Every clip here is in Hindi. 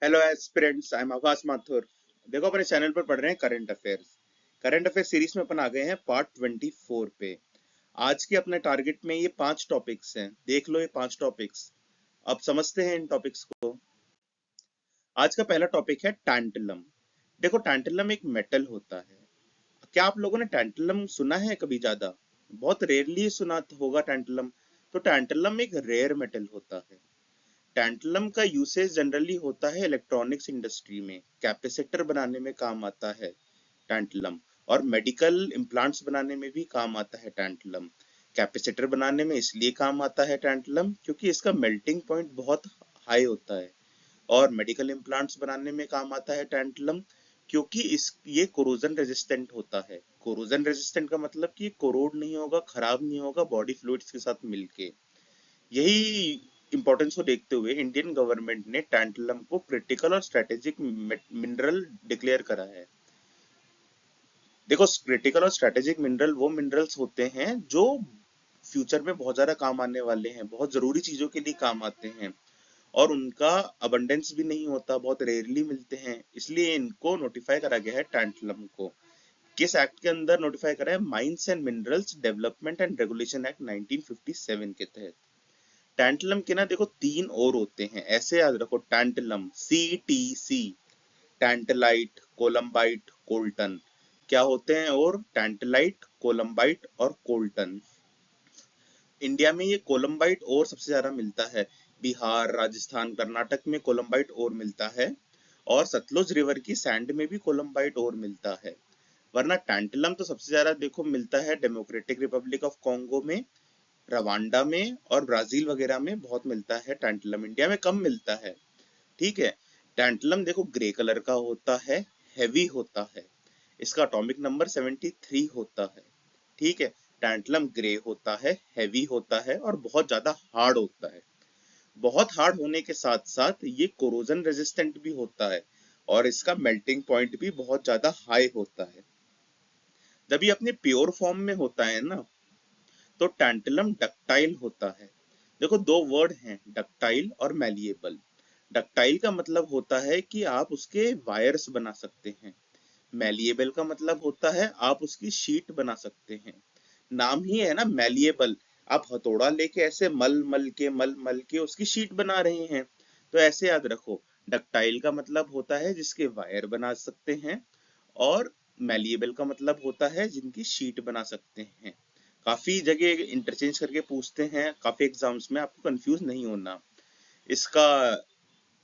हेलो एस्पिरेंट्स, आई एम आकाश माथुर। देखो, अपने चैनल पर पढ़ रहे हैं करंट अफेयर्स सीरीज में अपन आ गए हैं पार्ट 24 पे। आज के अपने टारगेट में ये 5 टॉपिक्स हैं। देख लो ये 5 टॉपिक्स। अब समझते हैं इन टॉपिक्स को। आज का पहला टॉपिक है टैंटलम। देखो, टैंटलम एक मेटल होता है। क्या आप लोगों ने टैंटलम सुना है कभी? ज्यादा बहुत रेयरली सुना होगा टैंटलम। तो टैंटलम एक रेयर मेटल होता है। टैंटलम का यूसेज जनरली होता है इलेक्ट्रॉनिक्स इंडस्ट्री में, कैपेसिटर बनाने में काम आता है टैंटलम। और मेडिकल इम्प्लांट्स बनाने में भी काम आता है टैंटलम। कैपेसिटर बनाने में इसलिए काम आता है टैंटलम क्योंकि इसका मेल्टिंग पॉइंट बहुत हाई होता है। और मेडिकल इम्प्लांट्स बनाने में काम आता है टैंटलम क्योंकि इस ये कोरोजन रेजिस्टेंट होता है। कोरोजन रेजिस्टेंट का मतलब कि कोरोड नहीं होगा, खराब नहीं होगा बॉडी फ्लूइड्स के साथ मिलके। यही इंपॉर्टेंस को देखते हुए इंडियन गवर्नमेंट ने टैंटलम को क्रिटिकल और स्ट्रेटेजिक मिनरल डिक्लेयर करा है। देखो, क्रिटिकल और स्ट्रेटेजिक मिनरल वो मिनरल्स होते हैं जो फ्यूचर में बहुत ज्यादा काम आने वाले हैं, बहुत जरूरी चीजों के लिए काम आते हैं। और उनका अबंडेंस भी नहीं होता, बहुत रेयरली मिलते हैं, इसलिए इनको नोटिफाई करा गया है टैंटलम को। किस एक्ट के अंदर नोटिफाई करा है? Mines and minerals development and regulation act 1957 के तहत। टैंटलम के ना देखो 3 और होते हैं, ऐसे याद रखो। Tantalum, CTC, tantalite, columbite, coltan. क्या होते हैं? और टैंटलाइट, कोलम्बाइट और कोल्टन। इंडिया में ये कोलम्बाइट और सबसे ज्यादा मिलता है। बिहार, राजस्थान, कर्नाटक में कोलम्बाइट और मिलता है। और सतलुज रिवर की सैंड में भी कोलम्बाइट और मिलता है। वरना टैंटलम तो सबसे ज्यादा देखो मिलता है डेमोक्रेटिक रिपब्लिक ऑफ कॉन्गो में, रवांडा में और ब्राजील वगैरह में बहुत मिलता है टैंटलम। इंडिया में कम मिलता है। ठीक है। टैंटलम देखो ग्रे कलर का होता है, हैवी होता है। इसका एटॉमिक नंबर 73 होता है। ठीक है। टैंटलम ग्रे होता है, हैवी होता है और बहुत ज्यादा हार्ड होता है। बहुत हार्ड होने के साथ साथ ये कोरोजन रेजिस्टेंट भी होता है। और इसका मेल्टिंग पॉइंट भी बहुत ज्यादा हाई होता है। जब ये अपने प्योर फॉर्म में होता है ना, तो टैंटलम डक्टाइल होता है। देखो, 2 वर्ड हैं, डक्टाइल और मैलिएबल। डक्टाइल का मतलब होता है कि आप उसके वायर्स बना सकते हैं। मैलिएबल का मतलब होता है आप उसकी शीट बना सकते हैं। नाम ही है ना मैलिएबल। आप हथौड़ा लेके ऐसे मल मल के उसकी शीट बना रहे हैं। तो ऐसे याद रखो, डक्टाइल का मतलब होता है जिसके वायर बना सकते हैं। और मैलिएबल का मतलब होता है जिनकी शीट बना सकते हैं। काफी जगह इंटरचेंज करके पूछते हैं, काफी एग्जाम्स में, आपको कंफ्यूज नहीं होना। इसका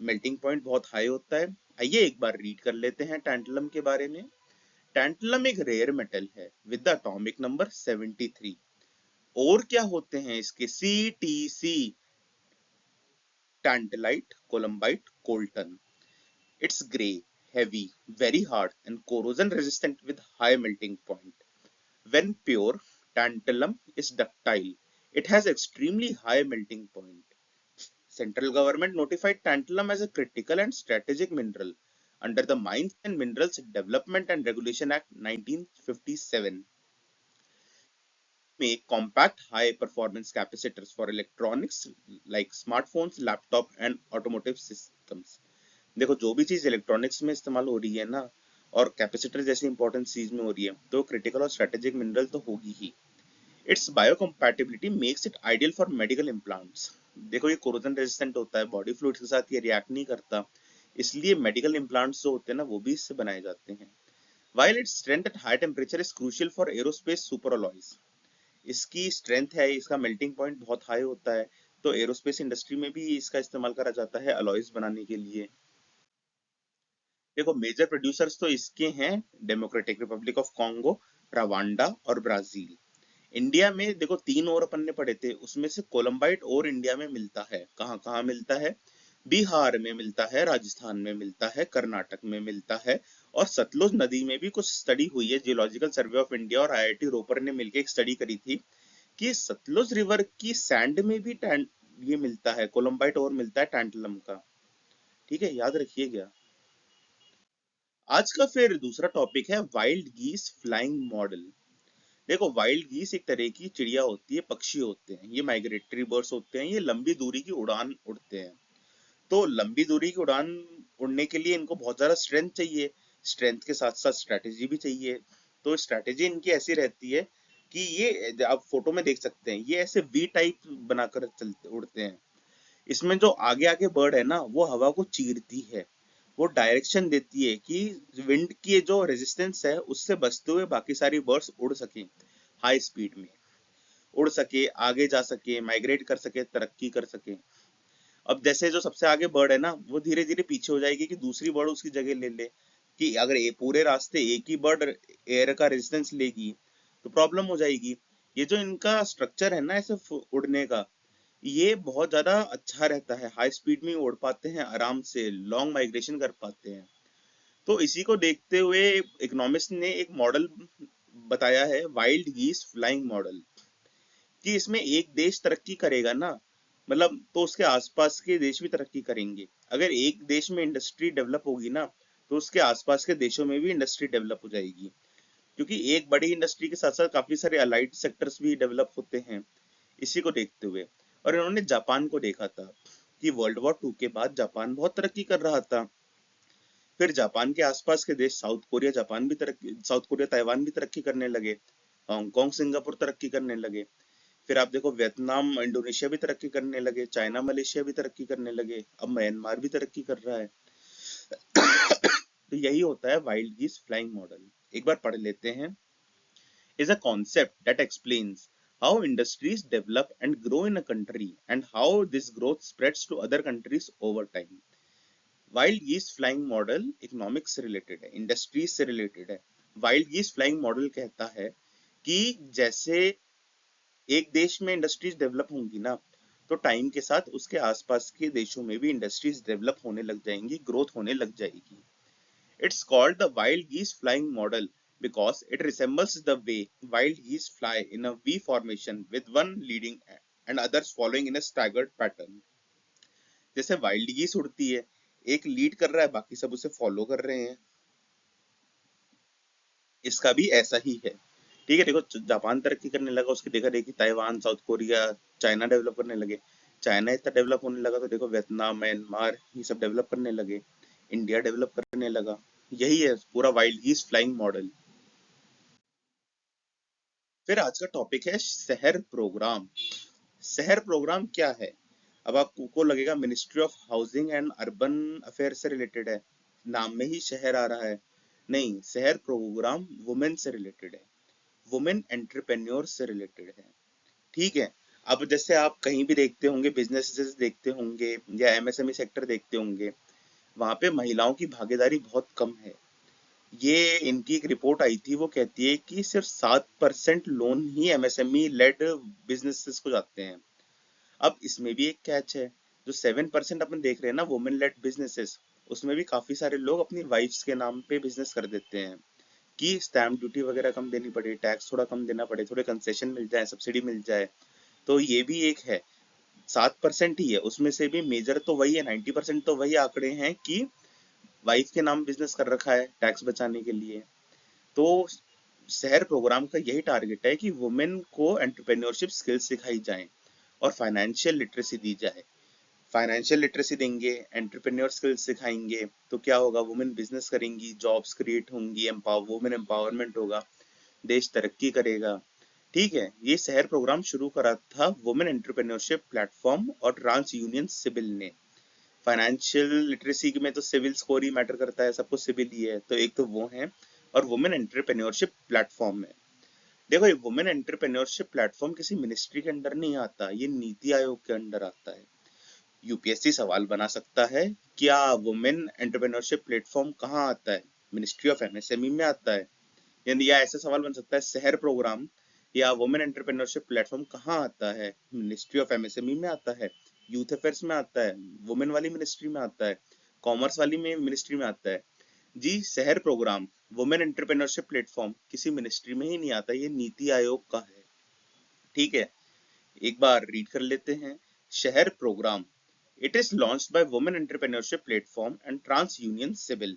मेल्टिंग पॉइंट बहुत हाई होता है। आइए एक बार रीड कर लेते हैं टैंटलम के बारे में। टैंटलम एक रेयर मेटल है विद द एटॉमिक नंबर 73। और क्या होते हैं इसके? CTC, tantalite, columbite, coltan. It's grey, heavy, very hard and corrosion resistant with high melting point. When pure, tantalum is ductile. It has extremely high melting point. Central government notified tantalum as a critical and strategic mineral under the Mines and Minerals Development and Regulation Act 1957. Make compact high performance capacitors for electronics like smartphones, laptop and automotive systems. देखो, जो भी चीज इलेक्ट्रॉनिक्स में इस्तेमाल हो रही है ना, और कैपेसिटर जैसी इंपॉर्टेंट चीज में हो रही है, तो क्रिटिकल और स्ट्रेटेजिक मिनरल तो होगी ही। Its biocompatibility makes it ideal for medical implants. देखो, ये कोरोजन रेजिस्टेंट होता है, बॉडी फ्लूइड्स के साथ ये रिएक्ट नहीं करता। इसलिए मेडिकल इम्प्लांट्स जो होते हैं ना, वो भी इससे बनाए जाते हैं। While its strength at high temperature is crucial for aerospace superalloys. इसकी स्ट्रेंथ है, इसका मेल्टिंग पॉइंट बहुत हाई होता है। तो एरोस्पेस इंडस्ट्री में भी इसका इस्तेमाल करा जाता है अलॉयज बनाने के लिए। देखो, मेजर प्रोड्यूसर्स तो इसके हैं democratic Republic of Congo, Rwanda और ब्राजील। इंडिया में देखो 3 और अपन ने पढ़े थे, उसमें से कोलम्बाइट और इंडिया में मिलता है। कहाँ कहाँ मिलता है? बिहार में मिलता है, राजस्थान में मिलता है, कर्नाटक में मिलता है। और सतलुज नदी में भी कुछ स्टडी हुई है। जियोलॉजिकल सर्वे ऑफ इंडिया और IIT रोपर ने मिलकर एक स्टडी करी थी कि सतलुज रिवर की सैंड में भी ये मिलता है, कोलम्बाइट और मिलता है टैंटलम का। ठीक है, याद रखिएगा। आज का फिर दूसरा टॉपिक है वाइल्ड गीस फ्लाइंग मॉडल। देखो, वाइल्ड गीस एक तरह की चिड़िया होती है, पक्षी होते हैं, ये माइग्रेटरी बर्ड्स होते हैं, ये लंबी दूरी की उड़ान उड़ते हैं। तो लंबी दूरी की उड़ान उड़ने के लिए इनको बहुत ज्यादा स्ट्रेंथ चाहिए, स्ट्रेंथ के साथ साथ स्ट्रैटेजी भी चाहिए। तो स्ट्रैटेजी इनकी ऐसी रहती है कि ये आप फोटो में देख सकते हैं, ये ऐसे वी टाइप बनाकर चलते उड़ते हैं। इसमें जो आगे आगे बर्ड है ना, वो हवा को चीरती है, वो डायरेक्शन देती है कि विंड की जो रेजिस्टेंस है उससे बचते हुए बाकी सारी बर्ड्स उड़ सकें, हाई स्पीड में उड़ सके, आगे जा सके, माइग्रेट कर सके, तरक्की कर सके। अब जैसे जो सबसे आगे बर्ड है ना, वो धीरे धीरे पीछे हो जाएगी कि दूसरी बर्ड उसकी जगह ले ले, कि अगर ये पूरे रास्ते एक ही बर्ड एयर का रेजिस्टेंस लेगी तो प्रॉब्लम हो जाएगी। ये जो इनका स्ट्रक्चर है ना ऐसे उड़ने का, ये बहुत ज्यादा अच्छा रहता है, हाई स्पीड में उड़ पाते हैं, आराम से लॉन्ग माइग्रेशन कर पाते हैं। तो इसी को देखते हुए इकोनॉमिस्ट ने एक मॉडल बताया है, वाइल्ड गीस फ्लाइंग मॉडल, कि इसमें एक देश तरक्की करेगा ना, मतलब तो उसके आसपास के देश भी तरक्की करेंगे। अगर एक देश में इंडस्ट्री डेवलप होगी ना, तो उसके आसपास के देशों में भी इंडस्ट्री डेवलप हो जाएगी, क्योंकि एक बड़ी इंडस्ट्री के साथ साथ काफी सारे अलाइड सेक्टर्स भी डेवलप होते हैं। इसी को देखते हुए, और इन्होंने जापान को देखा था कि वर्ल्ड वॉर 2 के बाद जापान बहुत तरक्की कर रहा था। फिर जापान के आसपास के देश साउथ कोरिया, जापान भी तरक्की, साउथ कोरिया ताइवान भी तरक्की करने लगे, हांगकांग सिंगापुर तरक्की करने लगे। फिर आप देखो वियतनाम इंडोनेशिया भी तरक्की करने लगे, चाइना मलेशिया भी तरक्की करने लगे, अब म्यांमार भी तरक्की कर रहा है। तो यही होता है वाइल्ड गीस फ्लाइंग मॉडल। एक बार पढ़ लेते हैं। Is a concept that explains how industries develop and grow in a country and how this growth spreads to other countries over time. Wild गीस फ्लाइंग मॉडल इकोनॉमिक्स से रिलेटेड है, इंडस्ट्रीज से रिलेटेड है। वाइल्ड गीस फ्लाइंग मॉडल कहता है कि जैसे एक देश में इंडस्ट्रीज डेवलप होंगी ना, तो टाइम के साथ उसके आसपास के देशों में भी इंडस्ट्रीज डेवलप होने लग जाएंगी, ग्रोथ होने लग जाएगी। It's called the wild geese flying model because it resembles the way wild geese fly in a V formation with one leading and others following in a staggered pattern. जैसे वाइल्ड गीस उड़ती है, एक लीड कर रहा है, बाकी सब उसे फॉलो कर रहे हैं, इसका भी ऐसा ही है। ठीक है, देखो जापान तरक्की करने लगा, उसकी देखा देखी Taiwan, south Korea, China develop करने लगे। चाइना इतना डेवलप होने लगा तो देखो वियतनाम, म्यांमार, ये सब डेवलप करने लगे, इंडिया डेवलप करने लगा। यही है पूरा वाइल्ड गीस फ्लाइंग मॉडल। फिर आज का टॉपिक है शहर प्रोग्राम। शहर प्रोग्राम क्या है? अब आपको लगेगा ministry of housing and urban affair से रिलेटेड है, नाम में ही शहर आ रहा है। नहीं, शहर प्रोग्राम वुमेन से रिलेटेड है, वुमेन एंटरप्रेन्योर से रिलेटेड है। ठीक है। अब जैसे आप कहीं भी देखते होंगे, बिजनेसेस देखते होंगे या एमएसएमई सेक्टर देखते होंगे, वहां पे महिलाओं की भागीदारी बहुत कम है। ये इनकी एक रिपोर्ट आई थी, वो कहती है कि सिर्फ 7% लोन ही एमएसएमई लेड बिजनेसेस को जाते हैं। अब इसमें भी एक कैच है, जो 7% अपन देख रहे हैं ना वुमेन लेड बिजनेसेस, उसमें भी काफी सारे लोग अपनी वाइफ्स के नाम पे बिजनेस कर देते हैं, कि स्टैम्प ड्यूटी वगैरह कम देनी पड़े, टैक्स थोड़ा कम देना पड़े, थोड़े कंसेशन मिल जाए, सब्सिडी मिल जाए। तो ये भी एक है। 7% ही है, उसमें से भी मेजर तो वही है, 90% तो वही आंकड़े हैं कि वाइफ के नाम बिजनेस कर रखा है टैक्स बचाने के लिए। तो शहर प्रोग्राम का यही टारगेट है कि वुमेन को एंटरप्रेन्योरशिप स्किल्स सिखाई जाएं और फाइनेंशियल लिटरेसी दी जाए। फाइनेंशियल लिटरेसी देंगे, एंटरप्रेन्योर स्किल्स सिखाएंगे, तो क्या होगा, वुमेन बिजनेस करेंगी, जॉब्स क्रिएट होंगी, वुमेन एम्पावरमेंट होगा, देश तरक्की करेगा। ठीक है, ये शहर प्रोग्राम शुरू करा था वुमेन एंटरप्रेन्योरशिप प्लेटफॉर्म और ट्रांस यूनियन सिविल ने। फाइनेंशियल लिटरेसी में तो सिविल स्कोर ही मैटर करता है, सब कुछ सिविल ही है, तो एक तो वो है, और वुमेन एंटरप्रेन्योरशिप प्लेटफॉर्म है। देखो, ये वुमेन एंटरप्रेन्योरशिप प्लेटफॉर्म किसी मिनिस्ट्री के अंडर नहीं आता, ये नीति आयोग के अंडर आता है। यूपीएससी सवाल बना सकता है, क्या वुमेन एंटरप्रेन्योरशिप प्लेटफॉर्म कहाँ आता है? मिनिस्ट्री ऑफ एमएसएमई में आता है। या ऐसे सवाल बन सकता है, शहर प्रोग्राम या वुमेन एंटरप्रेन्योरशिप प्लेटफॉर्म कहाँ आता है? मिनिस्ट्री ऑफ एमएसएमई में आता है, यूथ अफेयर्स में आता है, वुमेन वाली मिनिस्ट्री में आता है, कॉमर्स वाली में मिनिस्ट्री में आता है। जी, शहर प्रोग्राम वुमेन एंटरप्रेन्योरशिप प्लेटफॉर्म किसी मिनिस्ट्री में ही नहीं आता, ये नीति आयोग का है। ठीक है, एक बार रीड कर लेते हैं। शहर programme, it is launched by women entrepreneurship platform and TransUnion CIBIL.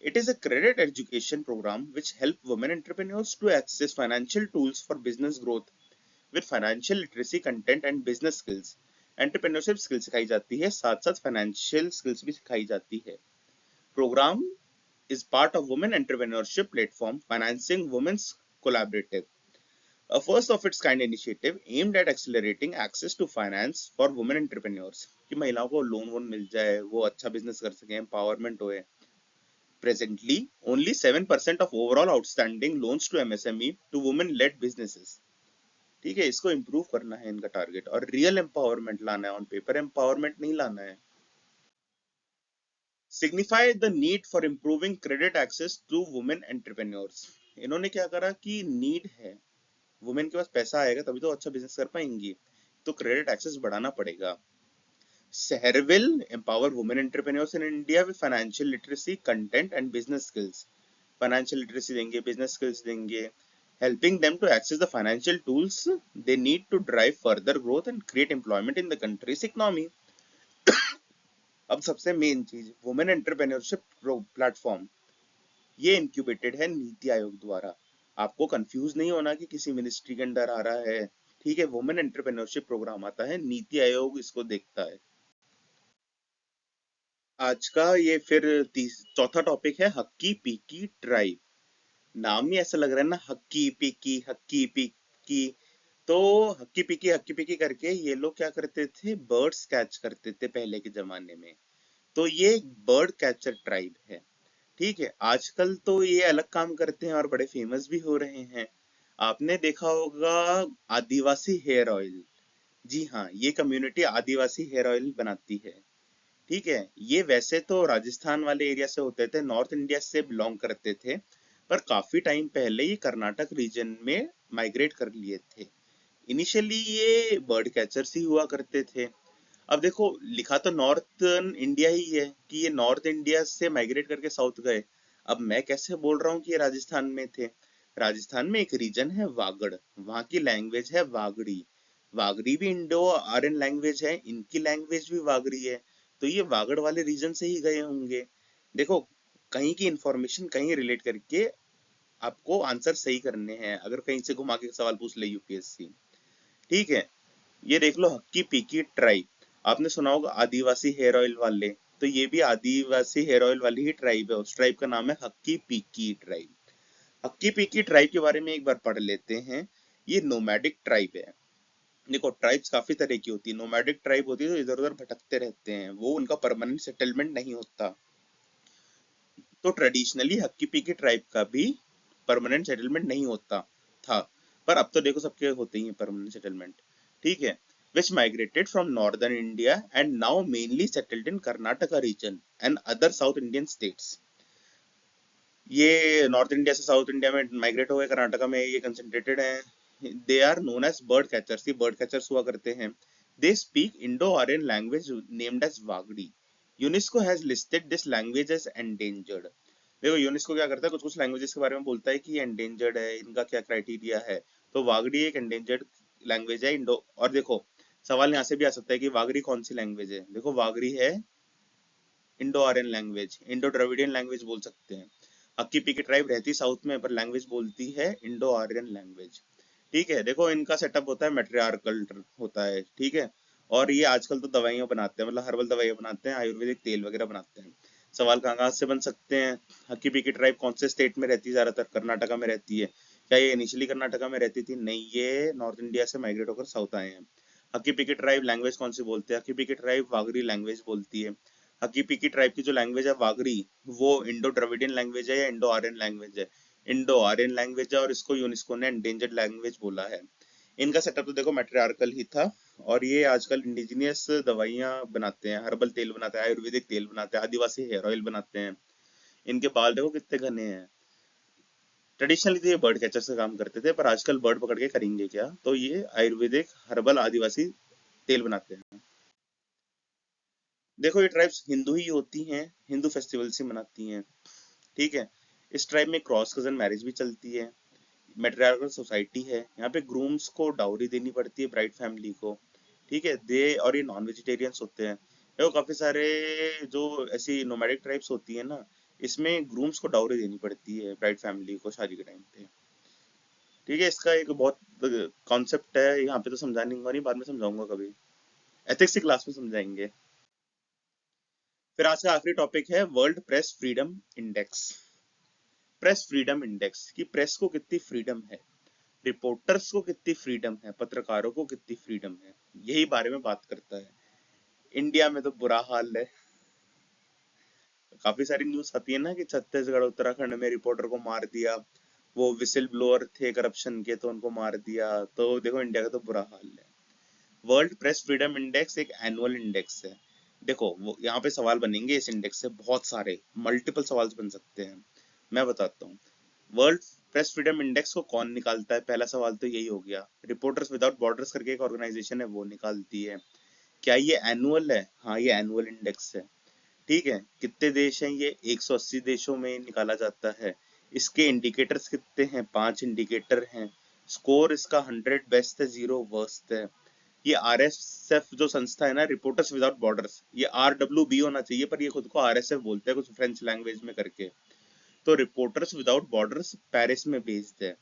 It is a credit education program which help women entrepreneurs to access financial tools for business growth with financial literacy content and business skills. Entrepreneurship skill सिखाई जाती है, साथ साथ फाइनेंशियल स्किल्स भी सिखाई जाती है। program is part of women entrepreneurship platform financing women's collaborative, a first of its kind initiative aimed at accelerating access to finance for women entrepreneurs, कि महिलाओं को लोन वोन मिल जाए, वो अच्छा बिजनेस कर सके, एम्पावरमेंट होए. Presently only 7% of overall outstanding loans to MSME to women led businesses. ठीक है, इसको इम्प्रूव करना है इनका टारगेट, और रियल एम्पावरमेंट लाना है, ऑन पेपर एम्पावरमेंट नहीं लाना है. Signify the need for improving credit access to women entrepreneurs. इन्होंने क्या करा कि नीड है, वुमेन के पास पैसा आएगा तभी तो अच्छा बिजनेस कर पाएंगी, तो क्रेडिट एक्सेस बढ़ाना पड़ेगा. शहर will empower women entrepreneurs in India with financial literacy, content and business skills. Financial literacy देंगे, बिजनेस स्किल्स देंगे, helping them to access the financial tools they need to drive further growth and create employment in the country's economy. अब सबसे मेन चीज, वुमेन एंटरप्रेन्योरशिप प्लेटफॉर्म, ये इंक्यूबेटेड है नीति आयोग द्वारा. आपको कंफ्यूज नहीं होना कि किसी मिनिस्ट्री के अंडर आ रहा है. ठीक है, वुमेन एंटरप्रेन्योरशिप प्रोग्राम आता है, नीति आयोग इसको देखता है. आज का ये फिर चौथा टॉपिक है हक्की पिक्की ट्राइब. नाम ही ऐसा लग रहा है ना, हक्की पिक्की. तो हक्की पिक्की करके ये लोग क्या करते थे, बर्ड्स कैच करते थे पहले के जमाने में. तो ये एक बर्ड कैचर ट्राइब है. ठीक है, आजकल तो ये अलग काम करते हैं और बड़े फेमस भी हो रहे हैं. आपने देखा होगा आदिवासी हेयर ऑयल. जी हाँ, ये कम्युनिटी आदिवासी हेयर ऑयल बनाती है. ठीक है, ये वैसे तो राजस्थान वाले एरिया से होते थे, नॉर्थ इंडिया से बिलोंग करते थे, पर काफी टाइम पहले ये कर्नाटक रीजन में माइग्रेट कर लिए थे. इनिशियली ये बर्ड कैचर्स ही हुआ करते थे. अब देखो, लिखा तो नॉर्थर्न इंडिया ही है कि ये नॉर्थ इंडिया से माइग्रेट करके साउथ गए. अब मैं कैसे बोल रहा हूँ कि ये राजस्थान में थे. राजस्थान में एक रीजन है वागड़, वहां की लैंग्वेज है वागड़ी. वागड़ी भी इंडो आर्यन लैंग्वेज है, इनकी लैंग्वेज भी वागड़ी है. तो ये वागड़ वाले रीजन से ही गए होंगे. देखो, कहीं की इंफॉर्मेशन कहीं रिलेट करके आपको आंसर सही करने हैं, अगर कहीं से घुमा के सवाल पूछ ले यूपीएससी. ठीक है, ये देख लो हक्की पिक्की ट्राइब. आपने सुना होगा आदिवासी हेयर ऑयल वाले, तो ये भी आदिवासी हेयर ऑयल वाली ही ट्राइब है. उस ट्राइब का नाम है हक्की पिक्की ट्राइब. हक्की पिक्की ट्राइब के बारे में एक बार पढ़ लेते हैं. ये नोमैडिक ट्राइब है. देखो, ट्राइब्स काफी तरह की होती है. नोमैडिक ट्राइब होती है तो इधर उधर भटकते रहते हैं, वो उनका परमानेंट सेटलमेंट नहीं होता. तो ट्रेडिशनली हक्की पिक्की ट्राइब का भी परमानेंट सेटलमेंट नहीं होता था, पर अब तो देखो सबके होते ही हैं परमानेंट सेटलमेंट. ठीक है, which migrated from northern India and now mainly settled in Karnataka region and other South Indian states. ये नॉर्थ इंडिया से साउथ इंडिया में माइग्रेट हो गए, कर्नाटका में ये कंसंट्रेटेड हैं. They are known as bird catchers. ये बर्ड कैचर्स हुआ करते हैं. They speak Indo Aryan language named as Vagdi. UNESCO has listed this language as endangered. देखो, यूनेस्को क्या करता है, कुछ कुछ लैंग्वेजेस के बारे में बोलता है कि ये एंडेंजर्ड है, इनका क्या क्राइटेरिया है. तो वागड़ी एक एंडेंजर्ड लैंग्वेज है इंडो. और देखो, सवाल यहाँ से भी आ सकता है कि वागड़ी कौन सी लैंग्वेज है. देखो, वागड़ी है Indo Aryan language, Indo Dravidian language बोल सकते हैं. हक्की पिक्की ट्राइब रहती साउथ में, पर लैंग्वेज बोलती है इंडो आर्यन लैंग्वेज. ठीक है, देखो इनका सेटअप होता है मैट्रियार्कल होता है. ठीक है, और ये आजकल तो दवाइयाँ बनाते हैं, मतलब हर्बल दवाइयाँ बनाते हैं, आयुर्वेदिक तेल वगैरह बनाते हैं. सवाल कहाँ कहाँ से बन सकते हैं. हक्की पिक्की ट्राइब कौन से स्टेट में रहती है, ज्यादातर कर्नाटका में रहती है. क्या ये इनिशियली कर्नाटका में रहती थी? नहीं, ये नॉर्थ इंडिया से माइग्रेट होकर साउथ आए हैं. हक्की पिक्की ट्राइब लैंग्वेज कौन सी बोलते हैं? हक्की पिक्की ट्राइब वागरी लैंग्वेज बोलती है. हक्की पिक्की ट्राइब की जो लैंग्वेज है वागरी, वो इंडो द्रविडियन लैंग्वेज है या इंडो आर्यन लैंग्वेज है? इंडो आर्यन लैंग्वेज है, और इसको यूनेस्को ने एंडेंजर्ड लैंग्वेज बोला है. इनका सेटअप तो देखो मैट्रियार्कल ही था. और ये आजकल इंडिजिनियस दवाइयाँ बनाते हैं, हर्बल तेल बनाते हैं, आयुर्वेदिक तेल बनाते हैं, आदिवासी हेयर ऑयल बनाते हैं. इनके बाल देखो कितने घने हैं. ट्रेडिशनली तो ये बर्ड कैचर से काम करते थे, पर आजकल बर्ड पकड़ के करेंगे क्या, तो ये आयुर्वेदिक हर्बल आदिवासी तेल बनाते हैं. देखो, ये ट्राइब्स हिंदू ही होती हैं, हिंदू फेस्टिवल से मनाती हैं. ठीक है, इस ट्राइब में क्रॉस कजन मैरिज भी चलती है. मेट्रियार्कल सोसाइटी है, यहाँ पे ग्रूम्स को डाउरी देनी पड़ती है ब्राइड फैमिली को. ठीक है, दे और ये नॉन वेजिटेरियंस होते हैं. देखो, काफी सारे जो ऐसी नोमैडिक ट्राइब्स होती है ना, इसमें ग्रूम्स को डाउरी देनी पड़ती है ब्राइड फैमिली को शादी के टाइम पे. ठीक है, इसका एक बहुत कॉन्सेप्ट है, यहाँ पे तो समझाने नहीं, बाद में समझाऊंगा कभी, एथिक्स की क्लास में समझाएंगे. फिर आज का आखिरी टॉपिक है world press freedom index. Press freedom index की प्रेस को कितनी फ्रीडम है, रिपोर्टर्स को कितनी फ्रीडम है, पत्रकारों को कितनी फ्रीडम है, यही बारे में बात करता है। इंडिया में तो बुरा हाल है। काफी सारी न्यूज आती है ना कि छत्तीसगढ़ उत्तराखंड में रिपोर्टर को मार दिया, वो विसिल ब्लोअर थे करप्शन के तो उनको मार दिया। तो देखो इंडिया का तो बुरा हाल है। वर्ल्ड प्रेस फ्रीडम इंडेक्स एक एनुअल इंडेक्स है। देखो वो यहाँ पे सवाल बनेंगे इस इंडेक्स से, बहुत सारे मल्टीपल सवाल बन सकते हैं। मैं बताता हूँ। वर्ल्ड प्रेस फ्रीडम इंडेक्स को कौन निकालता है, पहला सवाल तो यही हो गया। रिपोर्टर्स विदाउट बॉर्डर्स करके एक ऑर्गेनाइजेशन है, वो निकालती है। क्या ये एनुअल है? हाँ, ये एनुअल इंडेक्स है। ठीक है, कितने देश हैं ये? 180 देशों में निकाला जाता है। इसके इंडिकेटर्स कितने हैं? 5 इंडिकेटर हैं। स्कोर इसका 100 बेस्ट है, 0 वर्स्ट है। ये आरएसएफ जो संस्था है ना, रिपोर्टर्स विदाउट बॉर्डर्स, ये RWB होना चाहिए पर ये खुद को आरएसएफ बोलते हैं कुछ फ्रेंच लैंग्वेज में करके। तो रिपोर्टर्स विदाउट बॉर्डर्स पेरिस में बेस्ड है।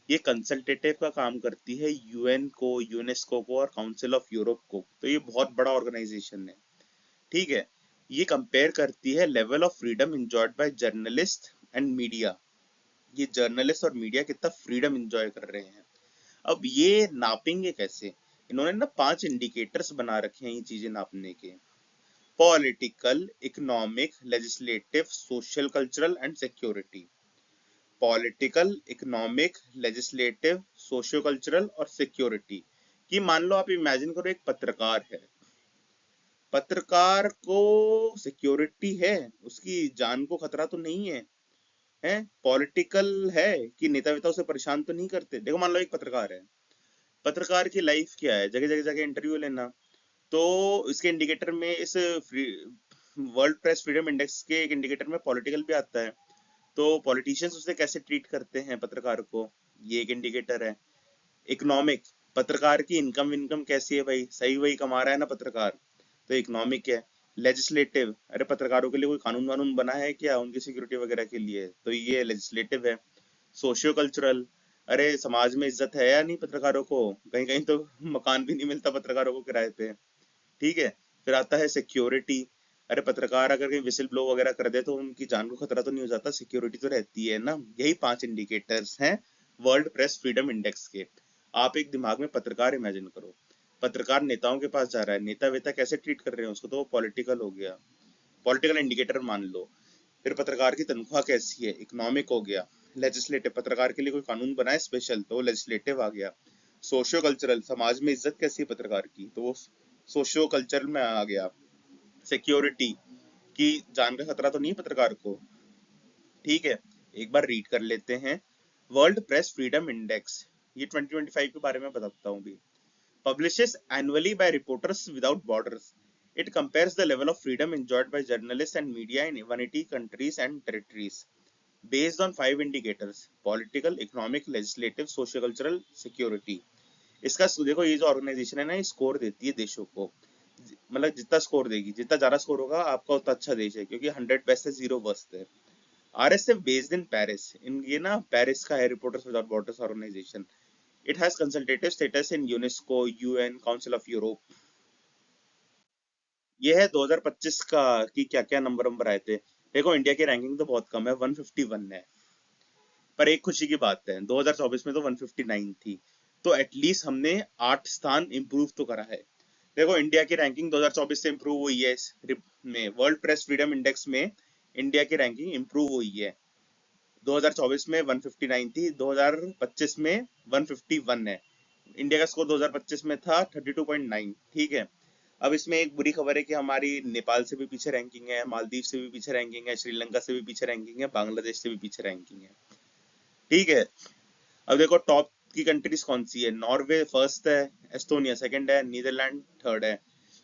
ये कंसल्टेटिव का काम करती है यूएन को, यूनेस्को को और काउंसिल ऑफ यूरोप को। तो ये बहुत बड़ा ऑर्गेनाइजेशन है। ठीक है। ये कंपेयर करती है level of freedom enjoyed bye journalist and media. ये जर्नलिस्ट और मीडिया कितना फ्रीडम इंजॉय कर रहे हैं। अब ये नापेंगे कैसे? इन्होंने ना 5 इंडिकेटर्स बना रखे हैं ये चीजें नापने के। Political, economic, legislative, social, cultural and security. Political, economic, legislative, socio cultural और सिक्योरिटी। कि मान लो आप इमेजिन करो एक पत्रकार है, पत्रकार को सिक्योरिटी है, उसकी जान को खतरा तो नहीं है। है पॉलिटिकल है कि नेता वेता उसे परेशान तो नहीं करते। देखो मान लो एक पत्रकार है, पत्रकार की लाइफ क्या है? जगह जगह जाके इंटरव्यू लेना। तो इसके इंडिकेटर में, इस वर्ल्ड प्रेस फ्रीडम इंडेक्स के एक इंडिकेटर में पॉलिटिकल भी आता है। तो पॉलिटिशियंस उसे कैसे ट्रीट करते हैं पत्रकार को, ये एक इंडिकेटर है। इकोनॉमिक, पत्रकार की इनकम विनकम कैसी है भाई, सही वही कमा रहा है ना पत्रकार, तो इकोनॉमिक है। लेजिस्लेटिव, अरे पत्रकारों के लिए कोई कानून वानून बना है क्या उनकी सिक्योरिटी वगैरह के लिए, तो ये लेजिस्लेटिव है। सोशियो कल्चरल, अरे समाज में इज्जत है या नहीं पत्रकारों को, कहीं कहीं तो मकान भी नहीं मिलता पत्रकारों को किराए पे। ठीक है। फिर आता है सिक्योरिटी, अरे पत्रकार अगर कहीं विसिल ब्लो वगैरह कर दे तो उनकी जान को खतरा तो नहीं हो जाता, सिक्योरिटी तो रहती है ना। यही 5 इंडिकेटर्स हैं वर्ल्ड प्रेस फ्रीडम इंडेक्स के। आप एक दिमाग में पत्रकार इमेजिन करो, पत्रकार नेताओं के पास जा रहा है, नेता वेता कैसे ट्रीट कर रहे हैं उसको, तो वो पॉलिटिकल हो गया, पॉलिटिकल इंडिकेटर मान लो। फिर पत्रकार की तनख्वाह कैसी है, इकोनॉमिक हो गया। लेजिस्लेटिव, पत्रकार के लिए कोई कानून बनाए स्पेशल, तो वो लेजिस्लेटिव आ गया। सोशियो कल्चरल, समाज में इज्जत कैसी है पत्रकार की, तो वो सोशियो कल्चरल में आ गया। सिक्योरिटी, की जान का खतरा तो नहीं है पत्रकार को। ठीक है। एक बार रीड कर लेते हैं वर्ल्ड प्रेस फ्रीडम इंडेक्स। ये 2025 के बारे में बताता हूँ भी। Publishes annually by Reporters Without Borders. It compares the level of freedom enjoyed by journalists and media in 180 countries and territories based on 5 indicators: political, economic, legislative, sociocultural, security. इसका देखो, ये जो ऑर्गेनाइजेशन है ना, ये स्कोर देती है देशों को। मतलब जितना स्कोर देगी, जितना ज्यादा स्कोर होगा आपका उतना अच्छा देश है, क्योंकि 100 बेस्ट है, 0 वर्स्ट है। RSF बेस्ड इन पेरिस, इन ये ना पेरिस का है, reporters without borders organisation. It has consultative status in UNESCO, UN, Council of Europe. ये है 2025 का कि क्या क्या नंबर आए थे। देखो इंडिया की रैंकिंग तो बहुत कम है, 151 है। पर एक खुशी की बात है, 2024 में तो 159 थी। तो एटलीस्ट हमने 8 स्थान इंप्रूव तो करा है। देखो इंडिया की रैंकिंग 2024 से इंप्रूव हुई है। में वर्ल्ड प्रेस फ्रीडम इंडेक्स में इंडिया की रैंकिंग इंप्रूव हुई है। 2024 में 159 थी, 2025 में 151 है। इंडिया का स्कोर 2025 में था 32.9। ठीक है। अब इसमें एक बुरी खबर है कि हमारी नेपाल से भी पीछे रैंकिंग है, मालदीव से भी पीछे रैंकिंग है, श्रीलंका से भी पीछे रैंकिंग है, बांग्लादेश से भी पीछे रैंकिंग है। ठीक है। अब देखो टॉप की कंट्रीज कौन सी है। नॉर्वे फर्स्ट है, एस्टोनिया सेकंड है, नीदरलैंड थर्ड है।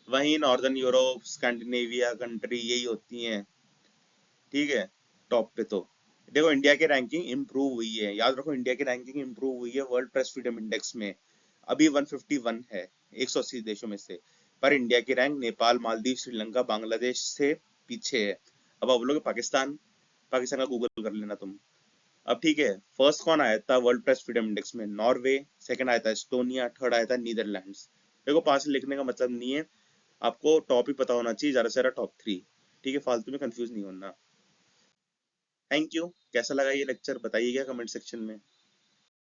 वहीं नॉर्दर्न यूरोप, स्कैंडिनेविया कंट्री यही होती हैं। ठीक है। टॉप पे तो देखो इंडिया की रैंकिंग इंप्रूव हुई है, याद रखो इंडिया की रैंकिंग इंप्रूव हुई है वर्ल्ड प्रेस फ्रीडम इंडेक्स में। अभी 151 है 180 देशों में से। पर इंडिया की रैंक नेपाल, मालदीव, श्रीलंका, बांग्लादेश से पीछे है। अब आप बोलोगे पाकिस्तान, पाकिस्तान का गूगल कर लेना तुम। अब ठीक है, फर्स्ट कौन आया था वर्ल्ड प्रेस फ्रीडम इंडेक्स में? नॉर्वे। सेकंड आया था एस्टोनिया, थर्ड आया था नीदरलैंड्स। देखो पास लिखने का मतलब नहीं है, आपको टॉप ही पता होना चाहिए, ज्यादा से ज्यादा टॉप 3। ठीक है, फालतू में कंफ्यूज नहीं होना। Thank you. कैसा लगा ये लेक्चर बताइएगा कमेंट सेक्शन में।